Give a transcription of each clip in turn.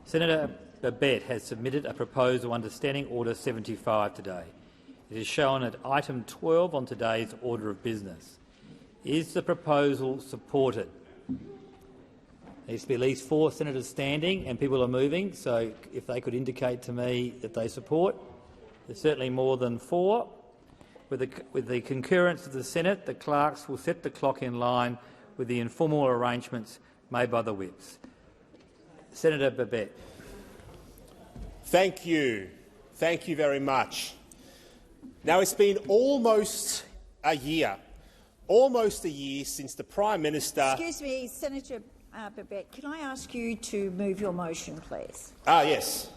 Senator Babet has submitted a proposal under Standing Order 75 today. It is shown at item 12 on today's order of business. Is the proposal supported? There needs to be at least 4 senators standing, and people are moving, so if they could indicate to me that they support. There's certainly more than 4. With the concurrence of the Senate, the clerks will set the clock in line with the informal arrangements made by the whips. Senator Babet. Thank you. Thank you very much. Now, it's been almost a year since the Prime Minister— Excuse me, Senator Babet, can I ask you to move your motion, please? Yes.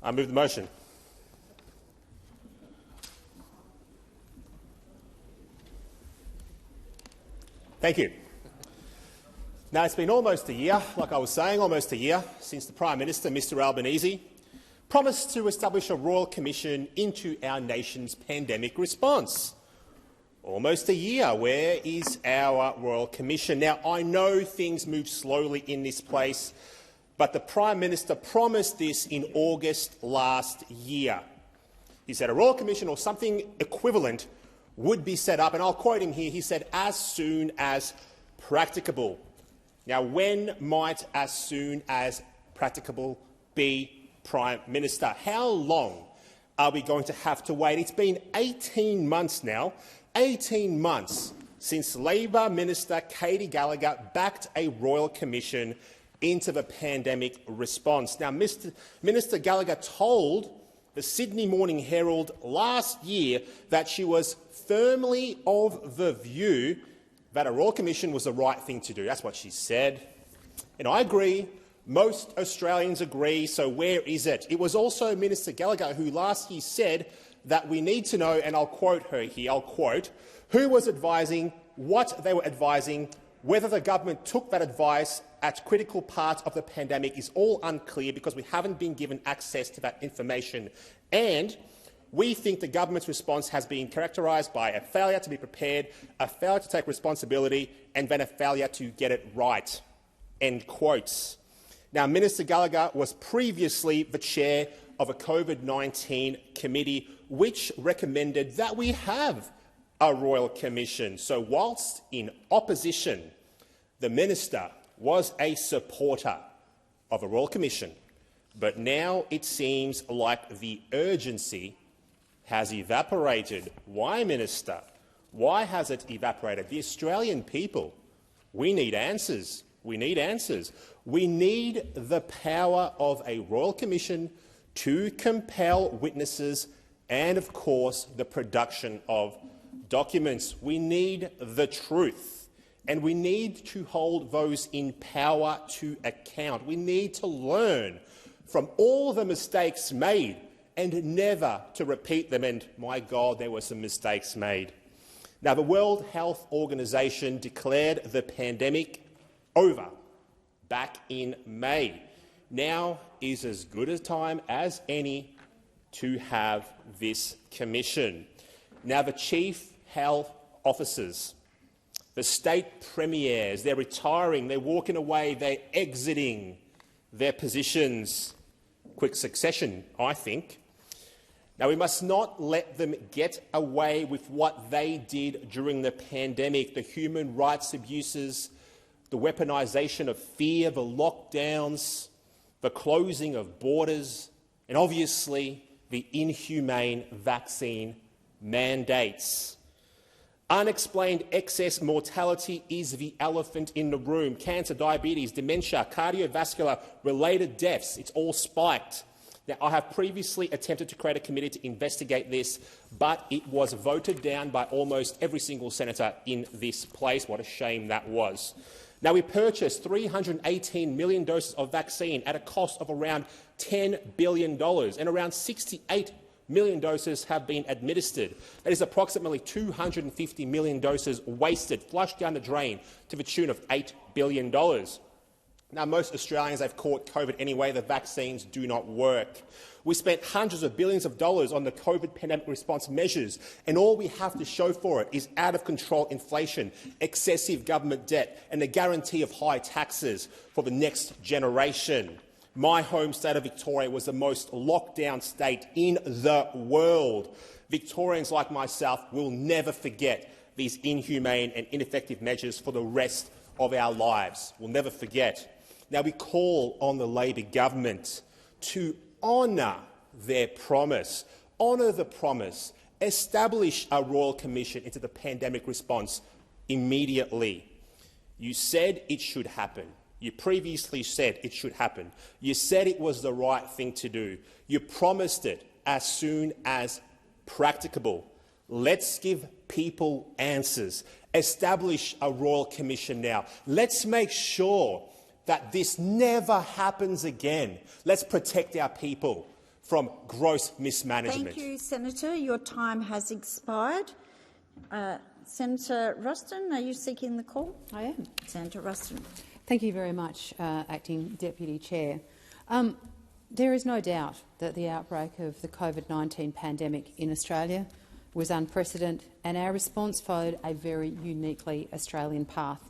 I move the motion. Thank you. Now, it's been almost a year, like I was saying, almost a year since the Prime Minister, Mr Albanese, promised to establish a royal commission into our nation's pandemic response. Almost a year. Where is our royal commission? Now, I know things move slowly in this place, but the Prime Minister promised this in August last year. He said a royal commission or something equivalent would be set up, and I'll quote him here. He said, "as soon as practicable." Now, when might as soon as practicable be, Prime Minister? How long are we going to have to wait? It's been 18 months now, 18 months since Labor Minister Katy Gallagher backed a royal commission into the pandemic response. Now, Minister Gallagher told the Sydney Morning Herald last year that she was firmly of the view that a royal commission was the right thing to do. That's what she said. And I agree. Most Australians agree. So where is it? It was also Minister Gallagher who last year said that we need to know, and I'll quote her here, I'll quote, who was advising, what they were advising, whether the government took that advice at critical parts of the pandemic is all unclear because we haven't been given access to that information. And we think the government's response has been characterised by a failure to be prepared, a failure to take responsibility, and then a failure to get it right. End quotes. Now, Minister Gallagher was previously the chair of a COVID-19 committee which recommended that we have a royal commission. So whilst in opposition, the minister was a supporter of a royal commission, but now it seems like the urgency has evaporated. Why, Minister? Why has it evaporated? The Australian people, we need answers. We need answers. We need the power of a royal commission to compel witnesses and, of course, the production of documents. We need the truth, and we need to hold those in power to account. We need to learn from all the mistakes made and never to repeat them. And, my God, there were some mistakes made. Now, the World Health Organization declared the pandemic over back in May. Now is as good a time as any to have this commission. Now, the chief health officers, the state premiers, they're retiring, they're walking away, they're exiting their positions. Quick succession, I think. Now, we must not let them get away with what they did during the pandemic, the human rights abuses, the weaponisation of fear, the lockdowns, the closing of borders, and obviously the inhumane vaccine mandates. Unexplained excess mortality is the elephant in the room. Cancer, diabetes, dementia, cardiovascular-related deaths, it's all spiked. Now, I have previously attempted to create a committee to investigate this, but it was voted down by almost every single senator in this place. What a shame that was. Now, we purchased 318 million doses of vaccine at a cost of around $10 billion, and around 68 million doses have been administered. That is approximately 250 million doses wasted, flushed down the drain, to the tune of $8 billion. Now, most Australians have caught COVID anyway. The vaccines do not work. We spent hundreds of billions of dollars on the COVID pandemic response measures, and all we have to show for it is out-of-control inflation, excessive government debt, and the guarantee of high taxes for the next generation. My home state of Victoria was the most locked-down state in the world. Victorians like myself will never forget these inhumane and ineffective measures for the rest of our lives. We'll never forget. Now, we call on the Labor government to honour their promise, honour the promise, establish a Royal Commission into the pandemic response immediately. You said it should happen. You previously said it should happen. You said it was the right thing to do. You promised it as soon as practicable. Let's give people answers. Establish a Royal Commission now. Let's make sure that this never happens again. Let's protect our people from gross mismanagement. Thank you, Senator. Your time has expired. Senator Ruston, are you seeking the call? I am. Senator Ruston. Thank you very much, Acting Deputy Chair. There is no doubt that the outbreak of the COVID-19 pandemic in Australia was unprecedented, and our response followed a very uniquely Australian path,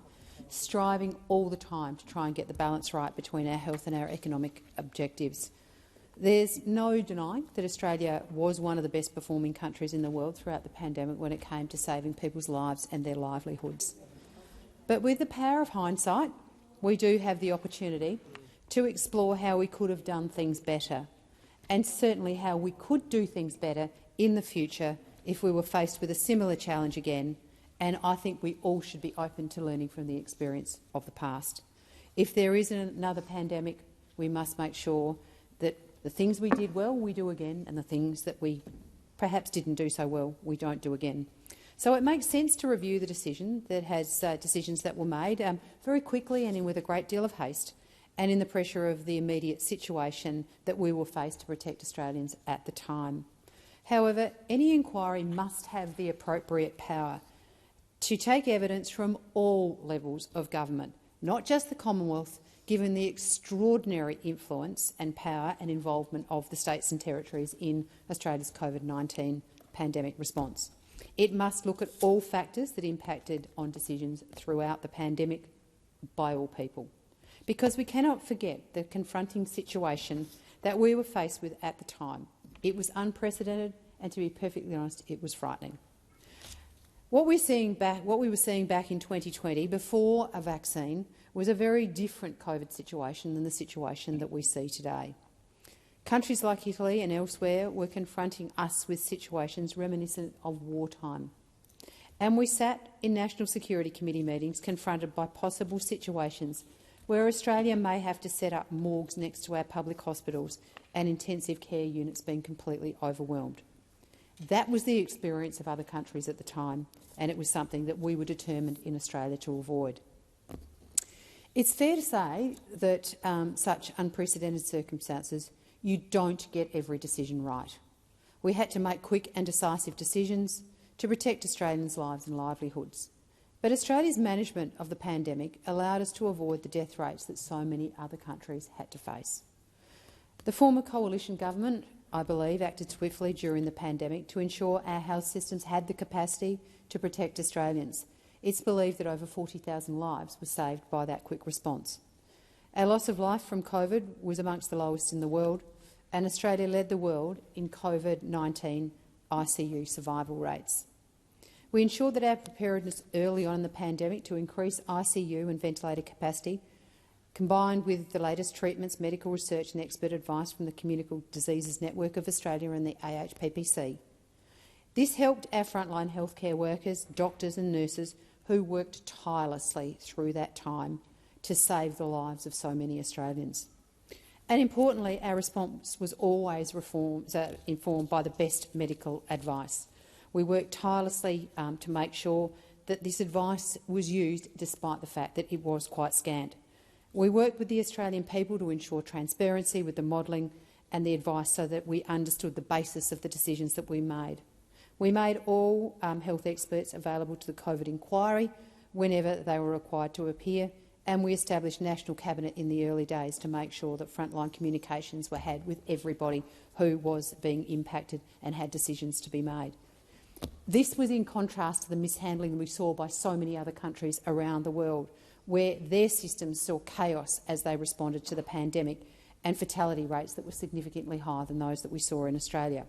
striving all the time to try and get the balance right between our health and our economic objectives. There's no denying that Australia was one of the best performing countries in the world throughout the pandemic when it came to saving people's lives and their livelihoods. But with the power of hindsight, we do have the opportunity to explore how we could have done things better, and certainly how we could do things better in the future if we were faced with a similar challenge again, and I think we all should be open to learning from the experience of the past. If there is another pandemic, we must make sure that the things we did well, we do again, and the things that we perhaps didn't do so well, we don't do again. So it makes sense to review the decision that has decisions that were made very quickly and with a great deal of haste, and in the pressure of the immediate situation that we were faced to protect Australians at the time. However, any inquiry must have the appropriate power to take evidence from all levels of government, not just the Commonwealth, given the extraordinary influence and power and involvement of the states and territories in Australia's COVID-19 pandemic response. It must look at all factors that impacted on decisions throughout the pandemic by all people, because we cannot forget the confronting situation that we were faced with at the time. It was unprecedented, and to be perfectly honest, it was frightening. What we were seeing back in 2020, before a vaccine, was a very different COVID situation than the situation that we see today. Countries like Italy and elsewhere were confronting us with situations reminiscent of wartime. And we sat in National Security Committee meetings confronted by possible situations where Australia may have to set up morgues next to our public hospitals and intensive care units being completely overwhelmed. That was the experience of other countries at the time, and it was something that we were determined in Australia to avoid. It's fair to say that such unprecedented circumstances, you don't get every decision right. We had to make quick and decisive decisions to protect Australians' lives and livelihoods. But Australia's management of the pandemic allowed us to avoid the death rates that so many other countries had to face. The former coalition government, I believe, acted swiftly during the pandemic to ensure our health systems had the capacity to protect Australians. It's believed that over 40,000 lives were saved by that quick response. Our loss of life from COVID was amongst the lowest in the world, and Australia led the world in COVID-19 ICU survival rates. We ensured that our preparedness early on in the pandemic to increase ICU and ventilator capacity, combined with the latest treatments, medical research and expert advice from the Communicable Diseases Network of Australia and the AHPPC. This helped our frontline healthcare workers, doctors and nurses who worked tirelessly through that time to save the lives of so many Australians. And importantly, our response was always informed by the best medical advice. We worked tirelessly to make sure that this advice was used despite the fact that it was quite scant. We worked with the Australian people to ensure transparency with the modelling and the advice so that we understood the basis of the decisions that we made. We made all health experts available to the COVID inquiry whenever they were required to appear, and we established National Cabinet in the early days to make sure that frontline communications were had with everybody who was being impacted and had decisions to be made. This was in contrast to the mishandling we saw by so many other countries around the world, where their systems saw chaos as they responded to the pandemic, and fatality rates that were significantly higher than those that we saw in Australia.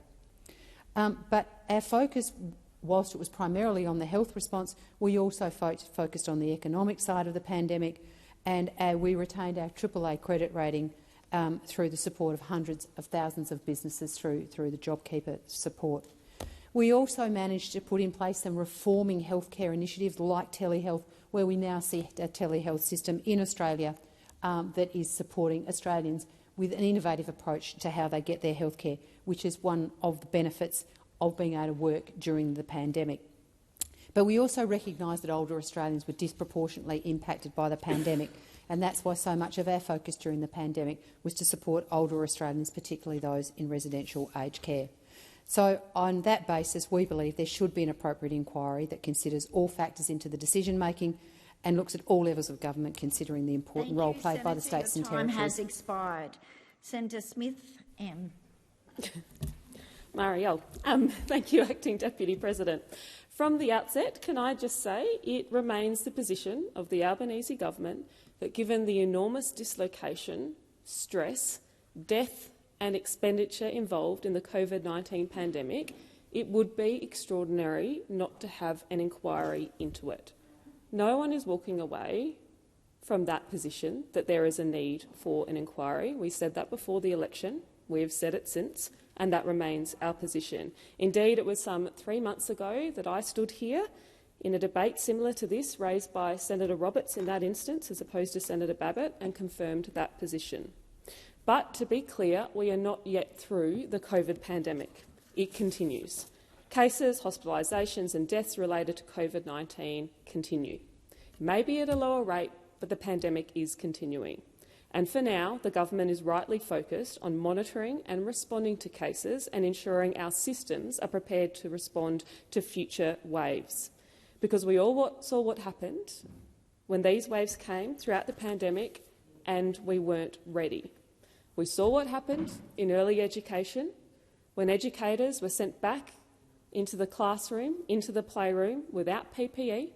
But our focus, whilst it was primarily on the health response, we also focused on the economic side of the pandemic, and we retained our AAA credit rating through the support of hundreds of thousands of businesses through the JobKeeper support. We also managed to put in place some reforming healthcare initiatives like telehealth, where we now see a telehealth system in Australia that is supporting Australians with an innovative approach to how they get their healthcare, which is one of the benefits of being able to work during the pandemic. But we also recognise that older Australians were disproportionately impacted by the pandemic, and that's why so much of our focus during the pandemic was to support older Australians, particularly those in residential aged care. So on that basis, we believe there should be an appropriate inquiry that considers all factors into the decision-making and looks at all levels of government, considering the important role played by the states and territories. Time has expired. Senator Smith, M. Marielle. Thank you, Acting Deputy President. From the outset, can I just say it remains the position of the Albanese government that, given the enormous dislocation, stress, death and expenditure involved in the COVID-19 pandemic, it would be extraordinary not to have an inquiry into it. No one is walking away from that position, that there is a need for an inquiry. We said that before the election. We have said it since, and that remains our position. Indeed, it was some 3 months ago that I stood here in a debate similar to this, raised by Senator Roberts in that instance, as opposed to Senator Babet, and confirmed that position. But to be clear, we are not yet through the COVID pandemic. It continues. Cases, hospitalisations and deaths related to COVID-19 continue. Maybe at a lower rate, but the pandemic is continuing. And for now, the government is rightly focused on monitoring and responding to cases and ensuring our systems are prepared to respond to future waves. Because we all saw what happened when these waves came throughout the pandemic and we weren't ready. We saw what happened in early education when educators were sent back into the classroom, into the playroom, without PPE,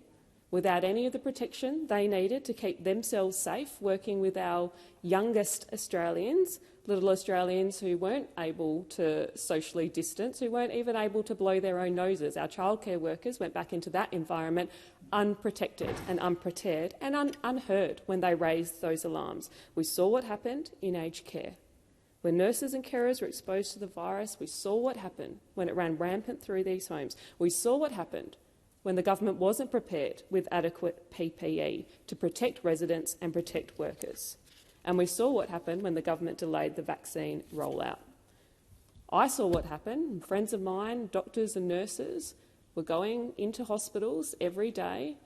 without any of the protection they needed to keep themselves safe, working with our youngest Australians, little Australians who weren't able to socially distance, who weren't even able to blow their own noses. Our childcare workers went back into that environment unprotected and unprepared and unheard when they raised those alarms. We saw what happened in aged care. When nurses and carers were exposed to the virus, we saw what happened when it ran rampant through these homes. We saw what happened when the government wasn't prepared with adequate PPE to protect residents and protect workers. And we saw what happened when the government delayed the vaccine rollout. I saw what happened. Friends of mine, doctors and nurses, were going into hospitals every day,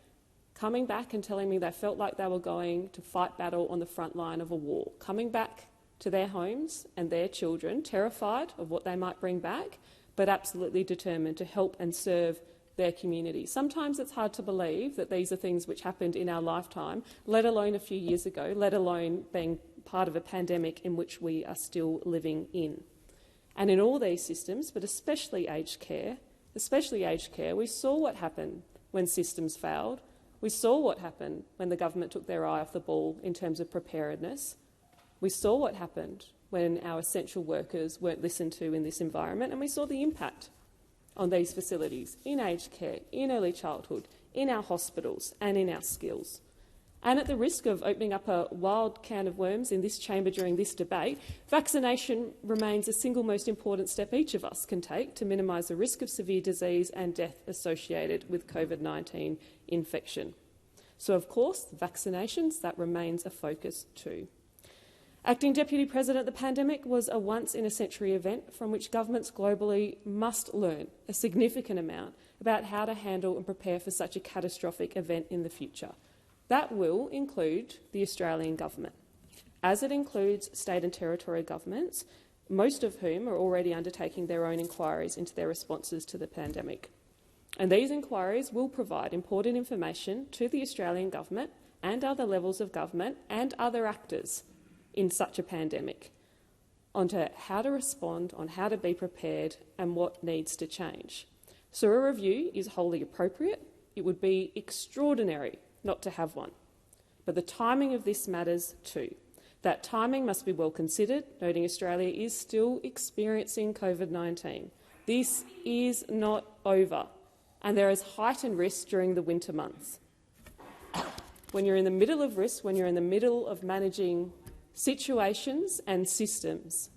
coming back and telling me they felt like they were going to fight battle on the front line of a war, coming back to their homes and their children, terrified of what they might bring back, but absolutely determined to help and serve their community. Sometimes it's hard to believe that these are things which happened in our lifetime, let alone a few years ago, let alone being part of a pandemic in which we are still living in. And in all these systems, but especially aged care, we saw what happened when systems failed. We saw what happened when the government took their eye off the ball in terms of preparedness. We saw what happened when our essential workers weren't listened to in this environment, and we saw the impact on these facilities, in aged care, in early childhood, in our hospitals and in our skills. And at the risk of opening up a wild can of worms in this chamber during this debate, vaccination remains the single most important step each of us can take to minimise the risk of severe disease and death associated with COVID-19 infection. So, of course, vaccinations, that remains a focus too. Acting Deputy President, the pandemic was a once-in-a-century event from which governments globally must learn a significant amount about how to handle and prepare for such a catastrophic event in the future. That will include the Australian government, as it includes state and territory governments, most of whom are already undertaking their own inquiries into their responses to the pandemic. And these inquiries will provide important information to the Australian government and other levels of government and other actors in such a pandemic onto how to respond, on how to be prepared and what needs to change. So a review is wholly appropriate. It would be extraordinary not to have one. But the timing of this matters too. That timing must be well considered, noting Australia is still experiencing COVID-19. This is not over, and there is heightened risk during the winter months. When you're in the middle of risk, when you're in the middle of managing situations and systems.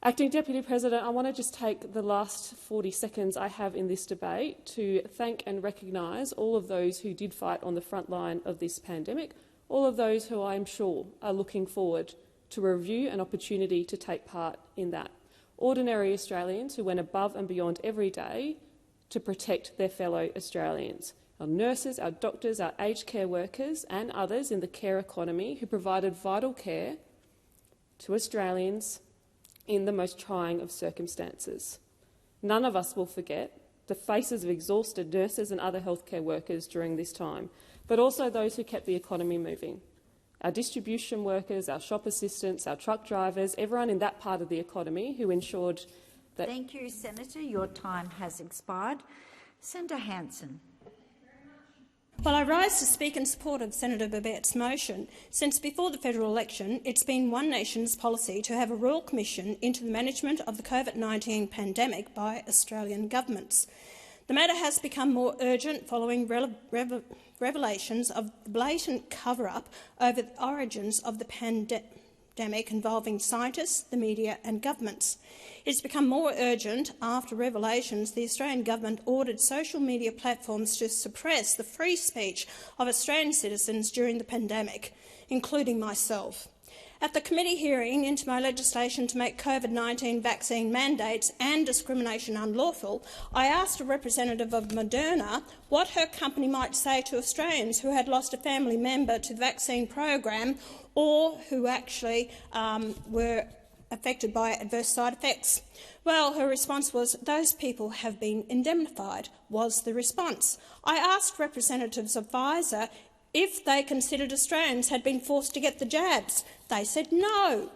Acting Deputy President, I want to just take the last 40 seconds I have in this debate to thank and recognise all of those who did fight on the front line of this pandemic, all of those who I am sure are looking forward to a review and opportunity to take part in that. Ordinary Australians who went above and beyond every day to protect their fellow Australians. Our nurses, our doctors, our aged care workers and others in the care economy who provided vital care to Australians in the most trying of circumstances. None of us will forget the faces of exhausted nurses and other healthcare workers during this time, but also those who kept the economy moving. Our distribution workers, our shop assistants, our truck drivers, everyone in that part of the economy who ensured that— Thank you, Senator. Your time has expired. Senator Hanson. Well, I rise to speak in support of Senator Babet's motion. Since before the federal election, it's been One Nation's policy to have a royal commission into the management of the COVID-19 pandemic by Australian governments. The matter has become more urgent following revelations of blatant cover-up over the origins of the pandemic involving scientists, the media and governments. It's become more urgent after revelations the Australian government ordered social media platforms to suppress the free speech of Australian citizens during the pandemic, including myself. At the committee hearing into my legislation to make COVID-19 vaccine mandates and discrimination unlawful, I asked a representative of Moderna what her company might say to Australians who had lost a family member to the vaccine program or who actually were affected by adverse side effects. Well, her response was, "Those people have been indemnified," was the response. I asked representatives of Pfizer if they considered Australians had been forced to get the jabs. They said no.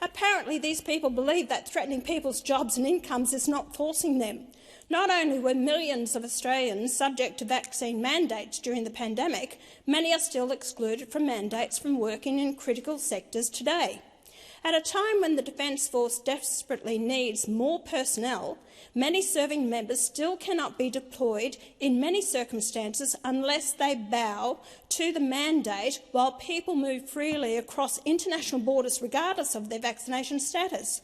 Apparently these people believe that threatening people's jobs and incomes is not forcing them. Not only were millions of Australians subject to vaccine mandates during the pandemic, many are still excluded from mandates from working in critical sectors today. At a time when the Defence Force desperately needs more personnel, many serving members still cannot be deployed in many circumstances unless they bow to the mandate while people move freely across international borders regardless of their vaccination status.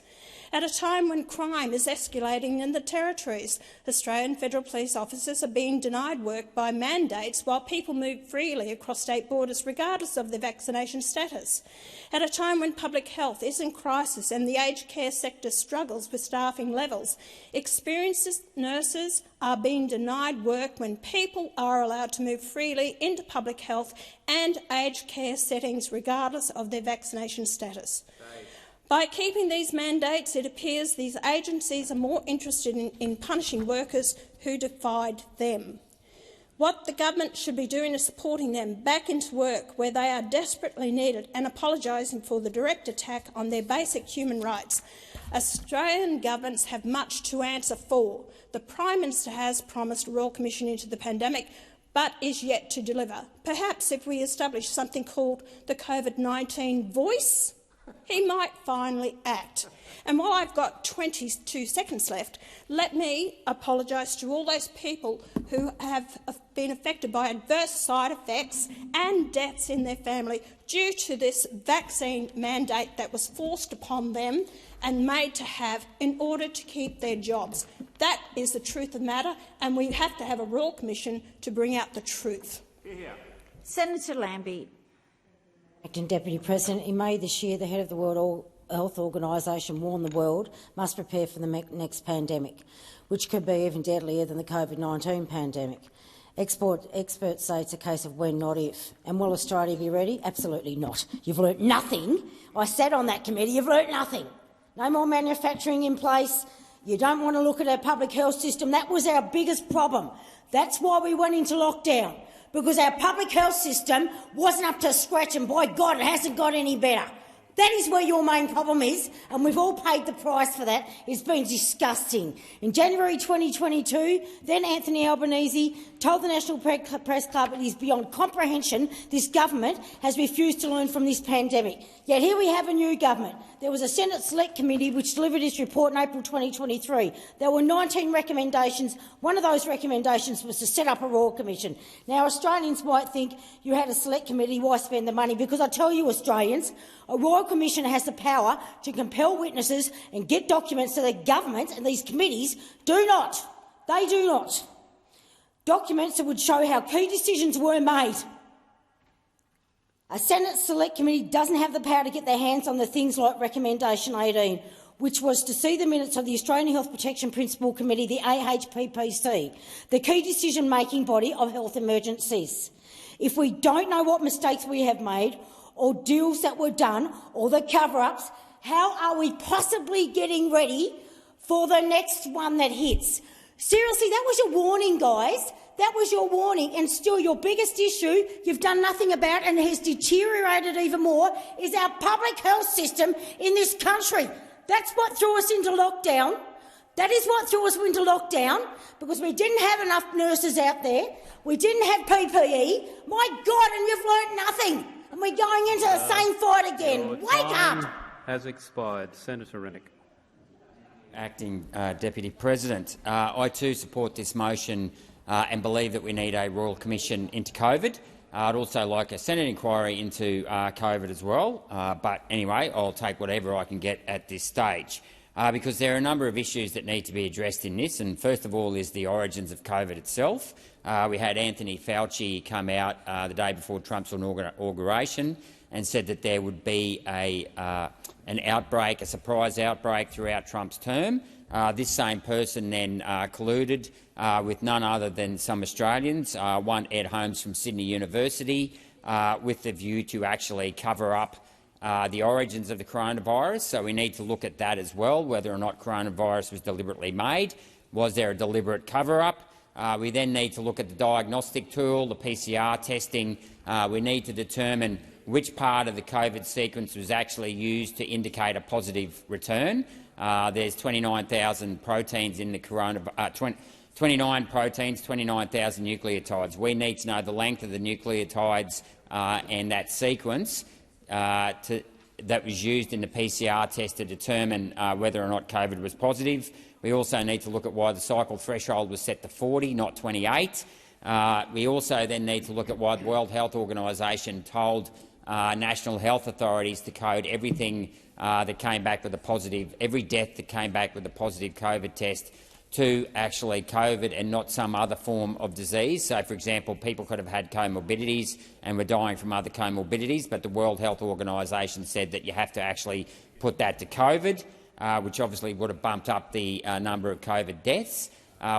At a time when crime is escalating in the territories, Australian federal police officers are being denied work by mandates while people move freely across state borders regardless of their vaccination status. At a time when public health is in crisis and the aged care sector struggles with staffing levels, experienced nurses are being denied work when people are allowed to move freely into public health and aged care settings regardless of their vaccination status. By keeping these mandates, it appears these agencies are more interested in punishing workers who defied them. What the government should be doing is supporting them back into work where they are desperately needed and apologising for the direct attack on their basic human rights. Australian governments have much to answer for. The Prime Minister has promised a Royal Commission into the pandemic, but is yet to deliver. Perhaps if we establish something called the COVID-19 voice, he might finally act. And while I've got 22 seconds left, let me apologise to all those people who have been affected by adverse side effects and deaths in their family due to this vaccine mandate that was forced upon them and made to have in order to keep their jobs. That is the truth of the matter, and we have to have a Royal Commission to bring out the truth. Senator Lambie. Acting Deputy President, in May this year, the head of the World Health Organisation warned the world must prepare for the next pandemic, which could be even deadlier than the COVID-19 pandemic. Experts say it's a case of when, not if. And will Australia be ready? Absolutely not. You've learnt nothing. I sat on that committee. You've learnt nothing. No more manufacturing in place. You don't want to look at our public health system. That was our biggest problem. That's why we went into lockdown, because our public health system wasn't up to scratch, and by God, it hasn't got any better. That is where your main problem is, and we've all paid the price for that. It's been disgusting. In January 2022, then Anthony Albanese told the National Press Club it is beyond comprehension this government has refused to learn from this pandemic. Yet here we have a new government. There was a Senate Select Committee which delivered its report in April 2023. There were 19 recommendations. One of those recommendations was to set up a Royal Commission. Now, Australians might think you had a Select Committee, why spend the money? Because I tell you, Australians, a Royal Commission has the power to compel witnesses and get documents that the government and these committees do not. They do not. Documents that would show how key decisions were made. A Senate Select Committee doesn't have the power to get their hands on the things like Recommendation 18, which was to see the minutes of the Australian Health Protection Principal Committee, the AHPPC, the key decision-making body of health emergencies. If we don't know what mistakes we have made or deals that were done or the cover-ups, how are we possibly getting ready for the next one that hits? Seriously, that was your warning, guys. That was your warning, and still your biggest issue you've done nothing about and has deteriorated even more is our public health system in this country. That's what threw us into lockdown. That is what threw us into lockdown, because we didn't have enough nurses out there. We didn't have PPE. My God, and you've learnt nothing. And we're going into the same fight again. Wake up! Has expired. Senator Rennick. Acting Deputy President, I too support this motion and believe that we need a Royal Commission into COVID. I'd also like a Senate inquiry into COVID as well, but anyway, I'll take whatever I can get at this stage, because there are a number of issues that need to be addressed in this, and first of all is the origins of COVID itself. We had Anthony Fauci come out the day before Trump's inauguration and said that there would be an outbreak, a surprise outbreak throughout Trump's term. This same person then colluded with none other than some Australians, one Ed Holmes from Sydney University, with the view to actually cover up the origins of the coronavirus. So we need to look at that as well, whether or not coronavirus was deliberately made. Was there a deliberate cover-up? We then need to look at the diagnostic tool, the PCR testing. We need to determine which part of the COVID sequence was actually used to indicate a positive return. There's 29,000 proteins in the coronavirus. 29 proteins, 29,000 nucleotides. We need to know the length of the nucleotides and that sequence that was used in the PCR test to determine whether or not COVID was positive. We also need to look at why the cycle threshold was set to 40, not 28. We also then need to look at why the World Health Organisation told national health authorities to code everything that came back with a positive, every death that came back with a positive COVID test to actually COVID and not some other form of disease. So, for example, people could have had comorbidities and were dying from other comorbidities, but the World Health Organisation said that you have to actually put that to COVID, which obviously would have bumped up the number of COVID deaths.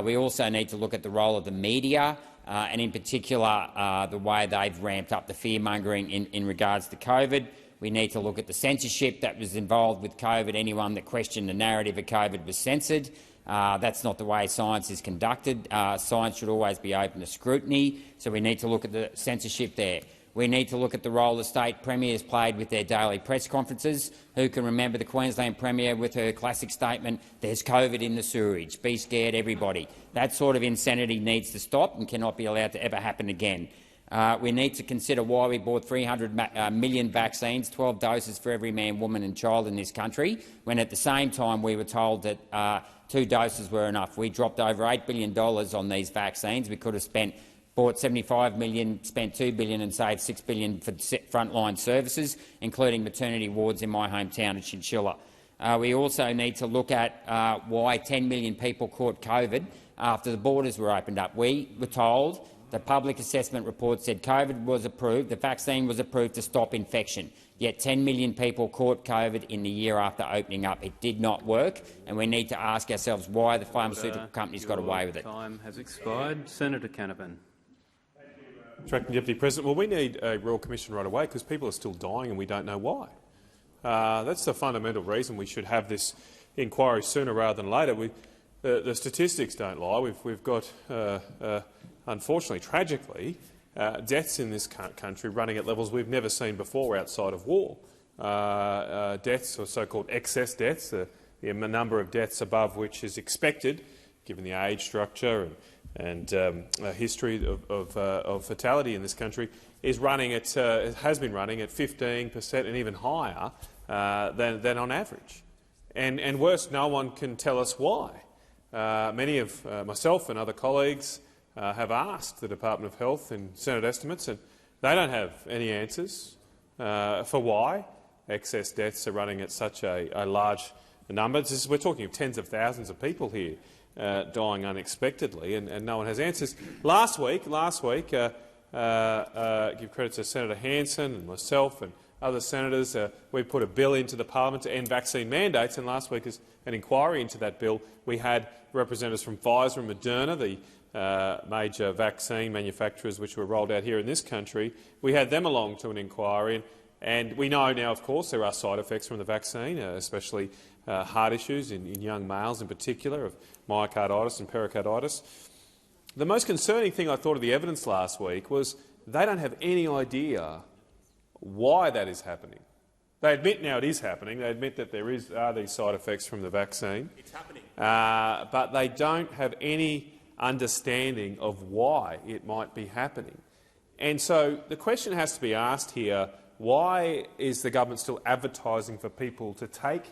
We also need to look at the role of the media and, in particular, the way they've ramped up the fear-mongering in regards to COVID. We need to look at the censorship that was involved with COVID. Anyone that questioned the narrative of COVID was censored. That's not the way science is conducted. Science should always be open to scrutiny, so we need to look at the censorship there. We need to look at the role the state premiers played with their daily press conferences. Who can remember the Queensland Premier with her classic statement, "There's COVID in the sewerage, be scared everybody." That sort of insanity needs to stop and cannot be allowed to ever happen again. We need to consider why we bought 300 million vaccines, 12 doses for every man, woman and child in this country, when at the same time we were told that 2 doses were enough. We dropped over $8 billion on these vaccines. We could have bought 75 million, spent $2 billion and saved $6 billion for frontline services, including maternity wards in my hometown of Chinchilla. We also need to look at why 10 million people caught COVID after the borders were opened up. We were told the public assessment report said COVID was approved, the vaccine was approved to stop infection, yet 10 million people caught COVID in the year after opening up. It did not work, and we need to ask ourselves why the pharmaceutical companies got away with it. Time has expired. Senator Canavan. Acting Deputy President, well, we need a Royal Commission right away because people are still dying and we don't know why. That's the fundamental reason we should have this inquiry sooner rather than later. The statistics don't lie. We've got, unfortunately, tragically, deaths in this country running at levels we've never seen before outside of war. Deaths, or so-called excess deaths, the number of deaths above which is expected, given the age structure history of fatality in this country, is running at has been running at 15% and even higher than on average. And worse, no one can tell us why. Many of myself and other colleagues have asked the Department of Health in Senate estimates, and they don't have any answers for why excess deaths are running at such a large number. We're talking of tens of thousands of people here dying unexpectedly, and no one has answers. Last week, give credit to Senator Hanson and myself and other senators, we put a bill into the parliament to end vaccine mandates, and last week, as an inquiry into that bill, we had representatives from Pfizer and Moderna, the major vaccine manufacturers which were rolled out here in this country. We had them along to an inquiry, and we know now, of course, there are side effects from the vaccine, especially heart issues in young males in particular, of myocarditis and pericarditis. The most concerning thing I thought of the evidence last week was they don't have any idea why that is happening. They admit now it is happening. They admit that there are these side effects from the vaccine. It's happening. But they don't have any understanding of why it might be happening. And so the question has to be asked here, why is the government still advertising for people to take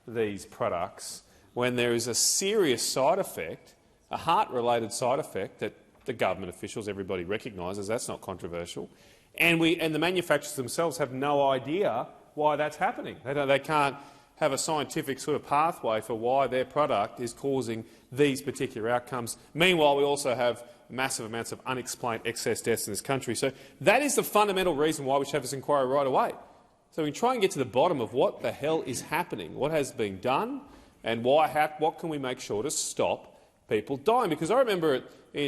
these products when there is a serious side effect, a heart-related side effect that the government officials, everybody recognises, that's not controversial, and the manufacturers themselves have no idea why that's happening. They can't have a scientific sort of pathway for why their product is causing these particular outcomes. Meanwhile, we also have massive amounts of unexplained excess deaths in this country. So that is the fundamental reason why we should have this inquiry right away. So we can try and get to the bottom of what the hell is happening, what has been done, and what can we make sure to stop people dying. Because I remember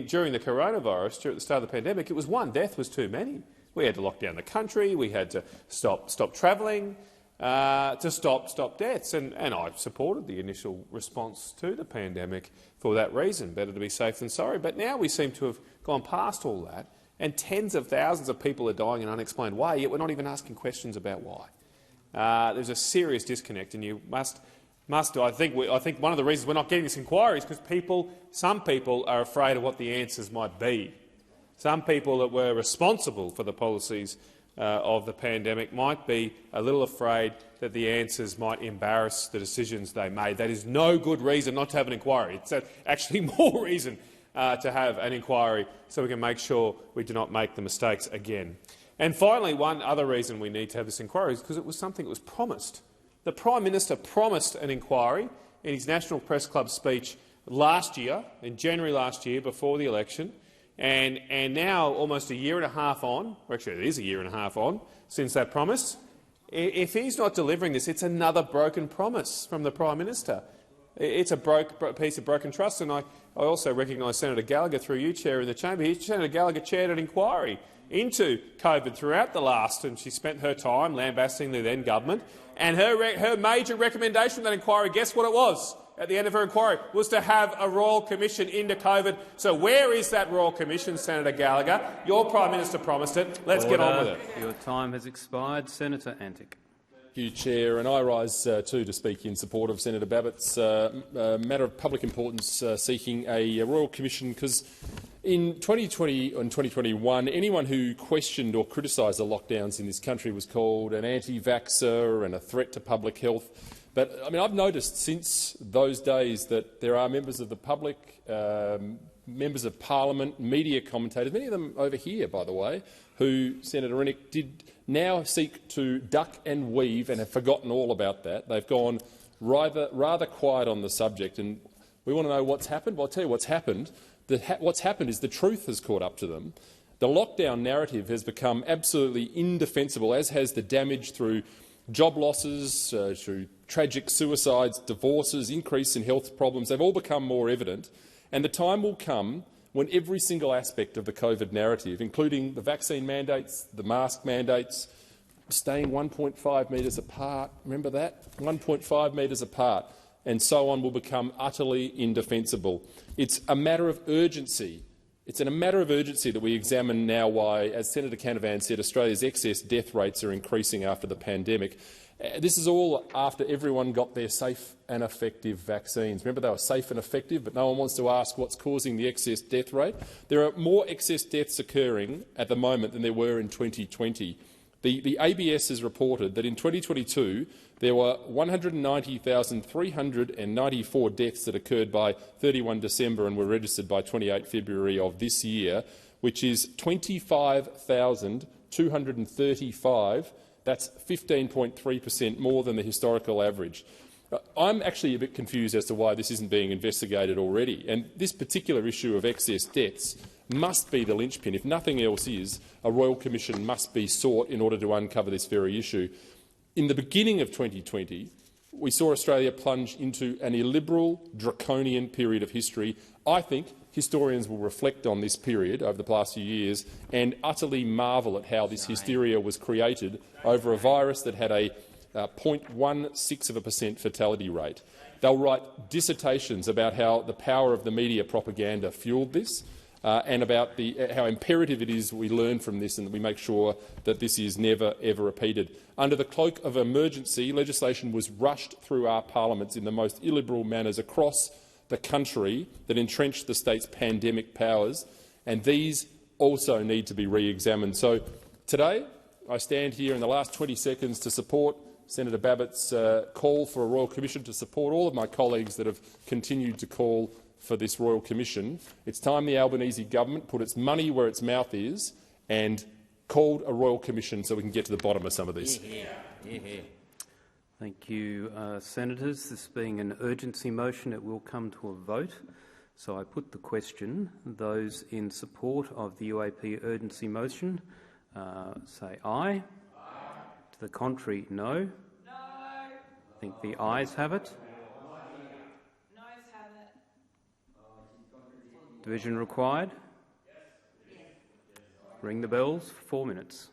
during the coronavirus, at the start of the pandemic, it was one death was too many. We had to lock down the country, we had to stop travelling to stop deaths. And I supported the initial response to the pandemic for that reason, better to be safe than sorry. But now we seem to have gone past all that, and tens of thousands of people are dying in an unexplained way, yet we're not even asking questions about why. There's a serious disconnect, and you must. I think one of the reasons we're not getting this inquiry is because some people are afraid of what the answers might be. Some people that were responsible for the policies of the pandemic might be a little afraid that the answers might embarrass the decisions they made. That is no good reason not to have an inquiry. It's actually more reason to have an inquiry so we can make sure we do not make the mistakes again. And finally, one other reason we need to have this inquiry is because it was something that was promised. The Prime Minister promised an inquiry in his National Press Club speech last year, in January last year, before the election, and now, almost a year and a half on, or actually it is a year and a half on since that promise, if he's not delivering this, it's another broken promise from the Prime Minister. It's a piece of broken trust, and I also recognise Senator Gallagher, through you, Chair, in the chamber here. Senator Gallagher chaired an inquiry into COVID throughout the last, and she spent her time lambasting the then government. And her major recommendation from that inquiry, guess what it was? At the end of her inquiry, was to have a Royal Commission into COVID. So where is that Royal Commission, Senator Gallagher? Your Prime Minister promised it. Let's get on with it. Your time has expired. Senator Antic. Thank you, Chair. And I rise too to speak in support of Senator Babet's matter of public importance seeking a Royal Commission, because in 2020 and 2021, anyone who questioned or criticised the lockdowns in this country was called an anti-vaxxer and a threat to public health. But I mean, I've noticed since those days that there are members of the public, members of parliament, media commentators, many of them over here, by the way, who, Senator Rennick, did now seek to duck and weave and have forgotten all about that. They've gone rather quiet on the subject, and we want to know what's happened. Well, I'll tell you what's happened. What's happened is the truth has caught up to them. The lockdown narrative has become absolutely indefensible, as has the damage through job losses, through tragic suicides, divorces, increase in health problems. They've all become more evident, and the time will come when every single aspect of the COVID narrative, including the vaccine mandates, the mask mandates, staying 1.5 metres apart, remember that? 1.5 metres apart, and so on, will become utterly indefensible. It's a matter of urgency. It's a matter of urgency that we examine now why, as Senator Canavan said, Australia's excess death rates are increasing after the pandemic. This is all after everyone got their safe and effective vaccines. Remember, they were safe and effective, but no one wants to ask what's causing the excess death rate. There are more excess deaths occurring at the moment than there were in 2020. The ABS has reported that in 2022 there were 190,394 deaths that occurred by 31 December and were registered by 28 February of this year, which is 25,235. That's 15.3% more than the historical average. I'm actually a bit confused as to why this isn't being investigated already. And this particular issue of excess deaths must be the linchpin. If nothing else is, a Royal Commission must be sought in order to uncover this very issue. In the beginning of 2020, we saw Australia plunge into an illiberal, draconian period of history. I think historians will reflect on this period over the past few years and utterly marvel at how this hysteria was created over a virus that had a 0.16% fatality rate. They'll write dissertations about how the power of the media propaganda fuelled this, and about how imperative it is we learn from this and that we make sure that this is never, ever repeated. Under the cloak of emergency, legislation was rushed through our parliaments in the most illiberal manners across the country that entrenched the state's pandemic powers, and these also need to be re-examined. So today I stand here in the last 20 seconds to support Senator Babet's call for a Royal Commission, to support all of my colleagues that have continued to call for this Royal Commission. It's time the Albanese government put its money where its mouth is and called a Royal Commission so we can get to the bottom of some of this. Thank you, Senators. This being an urgency motion, it will come to a vote. So I put the question. Those in support of the UAP urgency motion say aye. To the contrary, no. No. I think the ayes have it. Division required? Ring the bells for 4 minutes.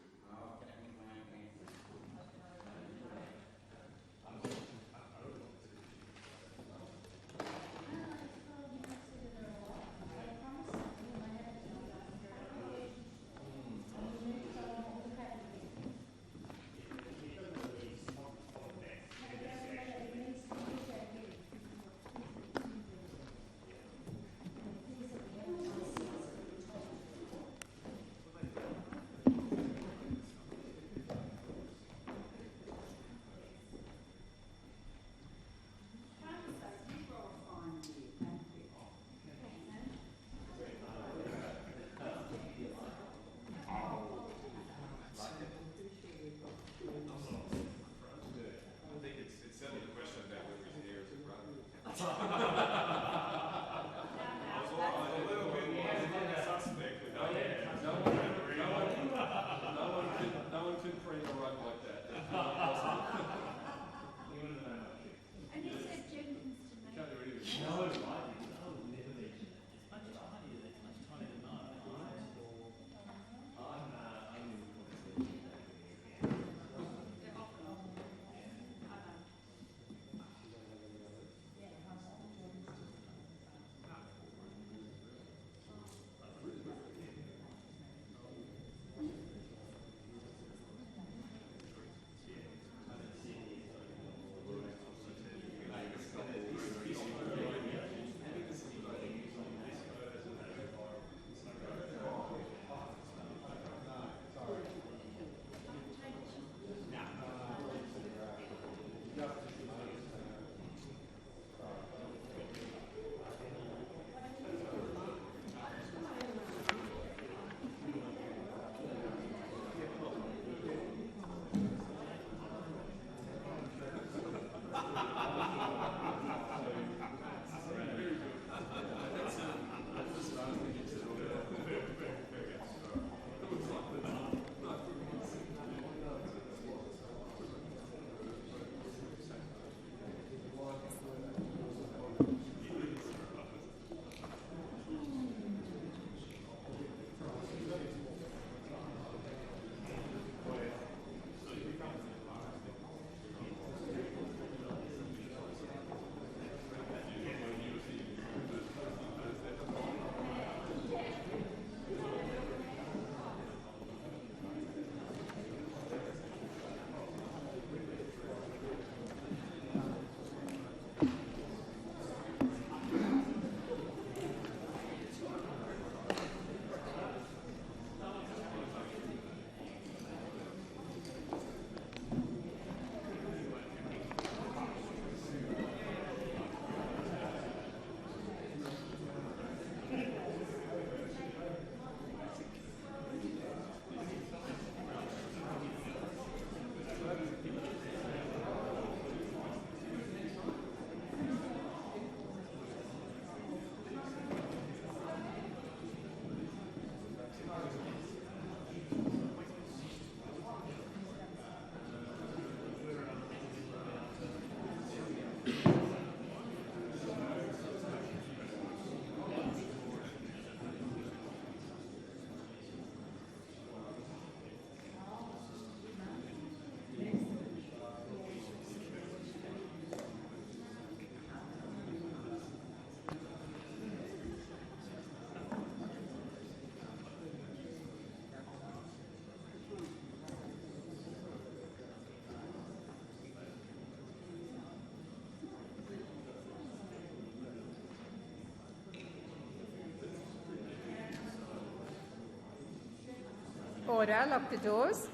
Order. Lock the doors.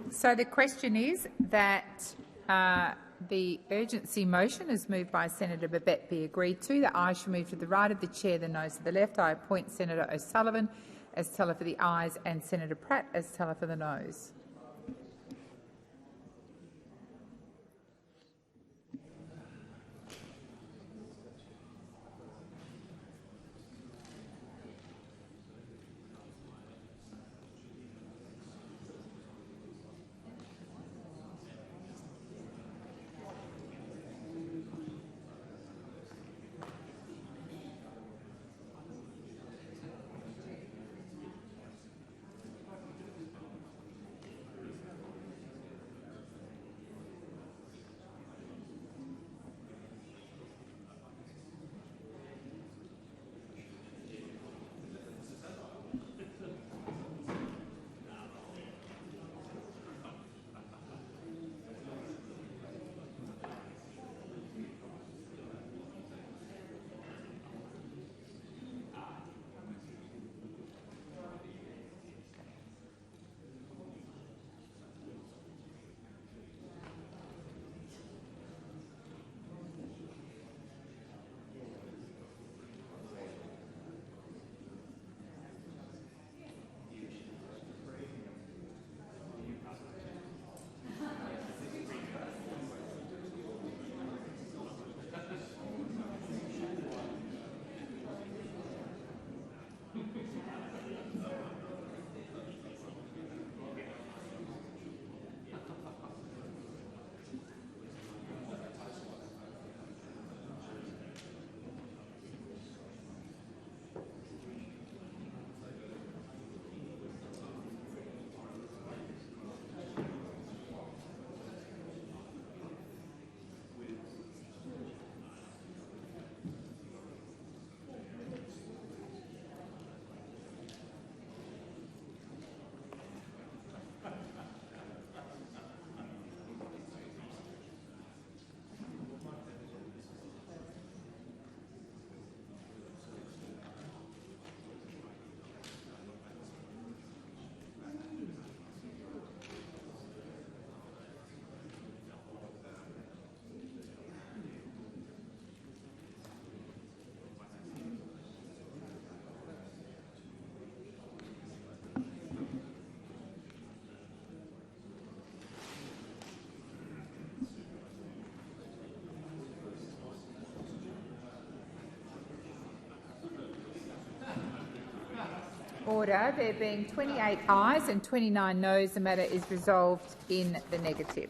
So the question is that the urgency motion, as moved by Senator Babet, be agreed to. The ayes shall move to the right of the chair, the noes to the left. I appoint Senator O'Sullivan as teller for the ayes and Senator Pratt as teller for the noes. Order. There being 28 ayes and 29 noes, the matter is resolved in the negative.